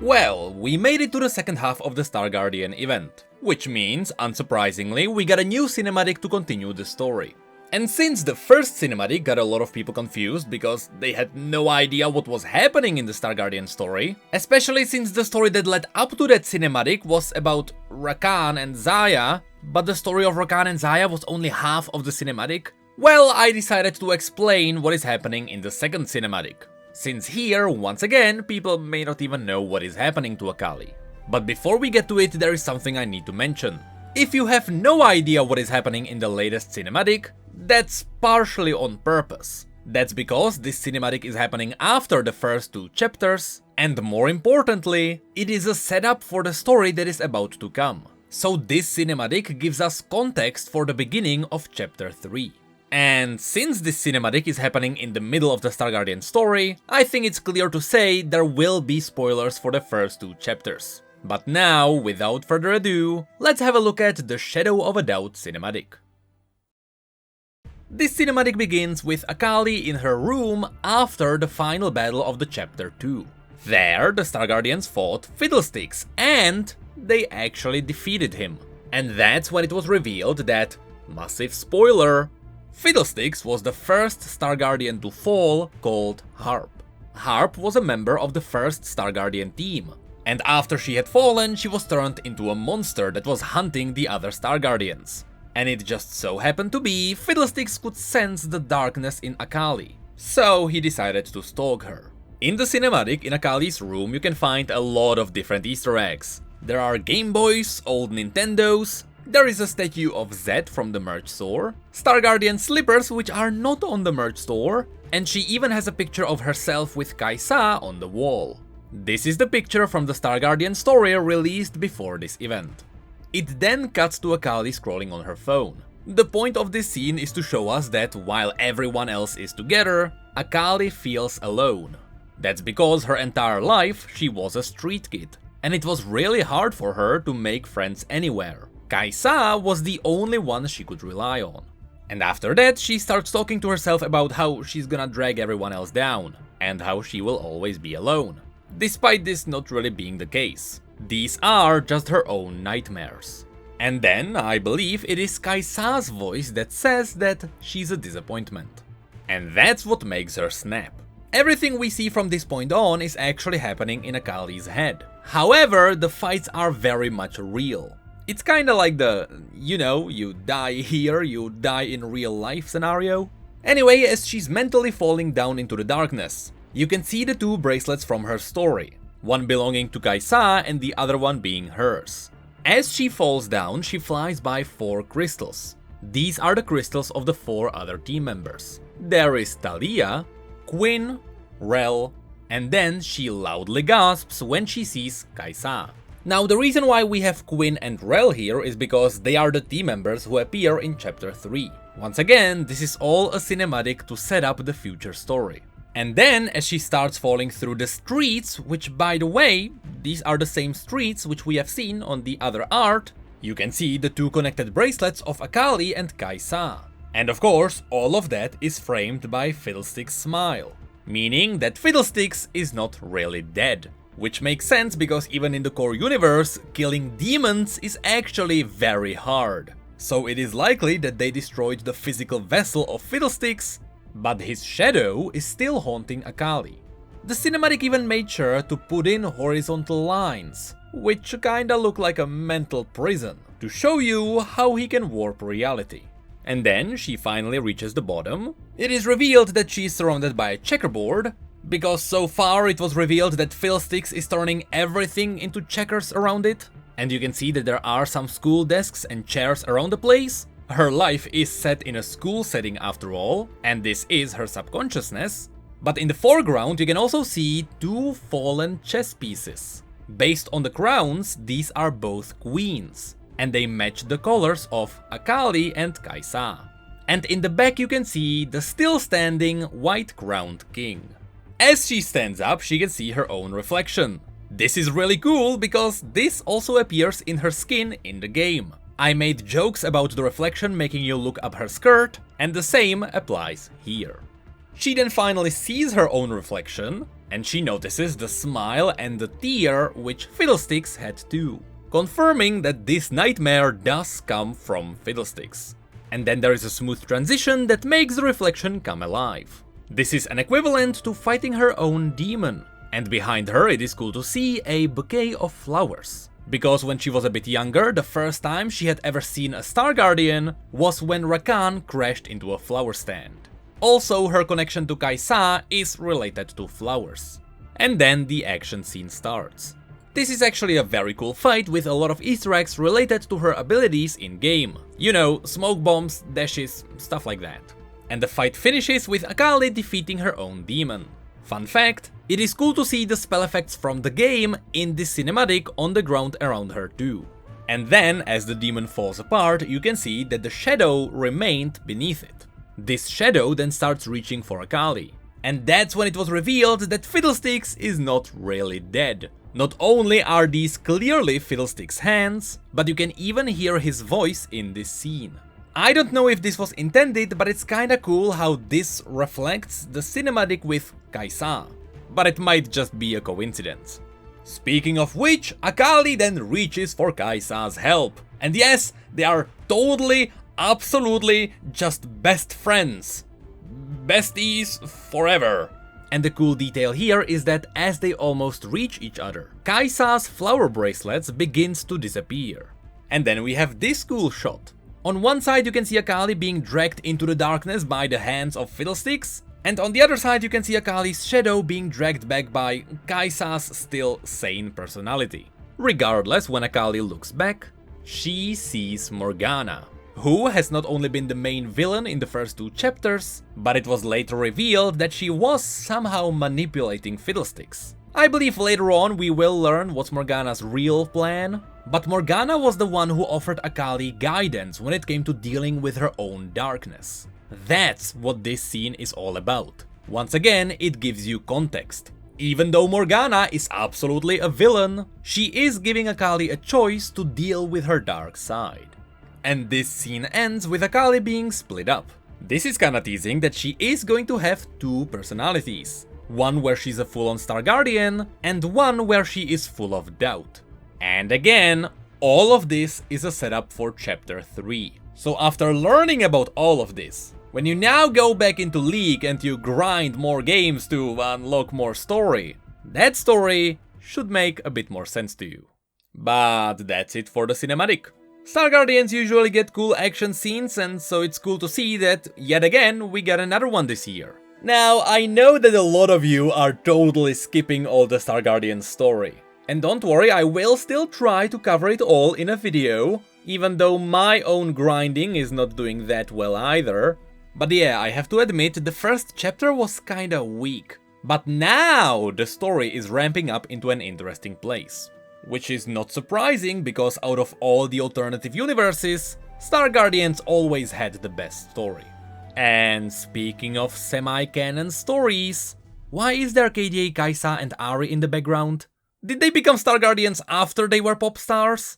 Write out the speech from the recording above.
Well, we made it to the second half of the Star Guardian event, which means, unsurprisingly, we got a new cinematic to continue the story. And since the first cinematic got a lot of people confused because they had no idea what was happening in the Star Guardian story, especially since the story that led up to that cinematic was about Rakan and Xayah, but the story of Rakan and Xayah was only half of the cinematic, well, I decided to explain what is happening in the second cinematic. Since here, once again, people may not even know what is happening to Akali. But before we get to it, there is something I need to mention. If you have no idea what is happening in the latest cinematic, that's partially on purpose. That's because this cinematic is happening after the first two chapters, and more importantly, it is a setup for the story that is about to come. So this cinematic gives us context for the beginning of chapter 3. And since this cinematic is happening in the middle of the Star Guardian story, I think it's clear to say there will be spoilers for the first two chapters. But now, without further ado, let's have a look at the Shadow of a Doubt cinematic. This cinematic begins with Akali in her room after the final battle of the chapter 2. There, the Star Guardians fought Fiddlesticks, and they actually defeated him. And that's when it was revealed that, massive spoiler, Fiddlesticks was the first Star Guardian to fall, called Harp. Harp was a member of the first Star Guardian team, and after she had fallen, she was turned into a monster that was hunting the other Star Guardians. And it just so happened to be, Fiddlesticks could sense the darkness in Akali, so he decided to stalk her. In the cinematic, in Akali's room, you can find a lot of different Easter eggs. There are Game Boys, old Nintendos, there is a statue of Zed from the merch store, Star Guardian slippers which are not on the merch store, and she even has a picture of herself with Kai'Sa on the wall. This is the picture from the Star Guardian story released before this event. It then cuts to Akali scrolling on her phone. The point of this scene is to show us that while everyone else is together, Akali feels alone. That's because her entire life she was a street kid, and it was really hard for her to make friends anywhere. Kai'Sa was the only one she could rely on. And after that, she starts talking to herself about how she's gonna drag everyone else down, and how she will always be alone. Despite this not really being the case. These are just her own nightmares. And then, I believe it is Kai'Sa's voice that says that she's a disappointment. And that's what makes her snap. Everything we see from this point on is actually happening in Akali's head. However, the fights are very much real. It's kinda like the, you know, you die here, you die in real life scenario. Anyway, as she's mentally falling down into the darkness, you can see the two bracelets from her story, one belonging to Kai'Sa and the other one being hers. As she falls down, she flies by 4 crystals. These are the crystals of the 4 other team members. There is Talia, Quinn, Rel, and then she loudly gasps when she sees Kai'Sa. Now, the reason why we have Quinn and Rel here is because they are the team members who appear in chapter 3. Once again, this is all a cinematic to set up the future story. And then, as she starts falling through the streets, which by the way, these are the same streets which we have seen on the other art, you can see the 2 connected bracelets of Akali and Kai'Sa. And of course, all of that is framed by Fiddlesticks' smile, meaning that Fiddlesticks is not really dead. Which makes sense because even in the core universe, killing demons is actually very hard. So it is likely that they destroyed the physical vessel of Fiddlesticks, but his shadow is still haunting Akali. The cinematic even made sure to put in horizontal lines, which kinda look like a mental prison, to show you how he can warp reality. And then she finally reaches the bottom. It is revealed that she is surrounded by a checkerboard, because so far it was revealed that Fiddlesticks is turning everything into checkers around it, and you can see that there are some school desks and chairs around the place. Her life is set in a school setting after all, and this is her subconsciousness. But in the foreground you can also see 2 fallen chess pieces. Based on the crowns, these are both queens, and they match the colors of Akali and Kai'Sa. And in the back you can see the still standing white-crowned king. As she stands up, she can see her own reflection. This is really cool because this also appears in her skin in the game. I made jokes about the reflection making you look up her skirt, and the same applies here. She then finally sees her own reflection, and she notices the smile and the tear which Fiddlesticks had too, confirming that this nightmare does come from Fiddlesticks. And then there is a smooth transition that makes the reflection come alive. This is an equivalent to fighting her own demon, and behind her it is cool to see a bouquet of flowers. Because when she was a bit younger, the first time she had ever seen a Star Guardian was when Rakan crashed into a flower stand. Also, her connection to Kai'Sa is related to flowers. And then the action scene starts. This is actually a very cool fight with a lot of Easter eggs related to her abilities in-game. You know, smoke bombs, dashes, stuff like that. And the fight finishes with Akali defeating her own demon. Fun fact, it is cool to see the spell effects from the game in this cinematic on the ground around her too. And then, as the demon falls apart, you can see that the shadow remained beneath it. This shadow then starts reaching for Akali. And that's when it was revealed that Fiddlesticks is not really dead. Not only are these clearly Fiddlesticks' hands, but you can even hear his voice in this scene. I don't know if this was intended, but it's kinda cool how this reflects the cinematic with Kai'Sa. But it might just be a coincidence. Speaking of which, Akali then reaches for Kai'Sa's help. And yes, they are totally, absolutely just best friends. Besties forever. And the cool detail here is that as they almost reach each other, Kai'Sa's flower bracelets begins to disappear. And then we have this cool shot. On one side you can see Akali being dragged into the darkness by the hands of Fiddlesticks, and on the other side you can see Akali's shadow being dragged back by Kai'Sa's still sane personality. Regardless, when Akali looks back, she sees Morgana, who has not only been the main villain in the first 2 chapters, but it was later revealed that she was somehow manipulating Fiddlesticks. I believe later on we will learn what's Morgana's real plan, but Morgana was the one who offered Akali guidance when it came to dealing with her own darkness. That's what this scene is all about. Once again, it gives you context. Even though Morgana is absolutely a villain, she is giving Akali a choice to deal with her dark side. And this scene ends with Akali being split up. This is kinda teasing that she is going to have 2 personalities. One where she's a full-on Star Guardian, and one where she is full of doubt. And again, all of this is a setup for chapter 3. So after learning about all of this, when you now go back into League and you grind more games to unlock more story, that story should make a bit more sense to you. But that's it for the cinematic. Star Guardians usually get cool action scenes, and so it's cool to see that, yet again, we got another one this year. Now, I know that a lot of you are totally skipping all the Star Guardians story. And don't worry, I will still try to cover it all in a video, even though my own grinding is not doing that well either. But yeah, I have to admit, the first chapter was kinda weak. But now the story is ramping up into an interesting place. Which is not surprising, because out of all the alternative universes, Star Guardians always had the best story. And speaking of semi-canon stories, why is there KDA, Kai'Sa and Ahri in the background? Did they become Star Guardians after they were pop stars?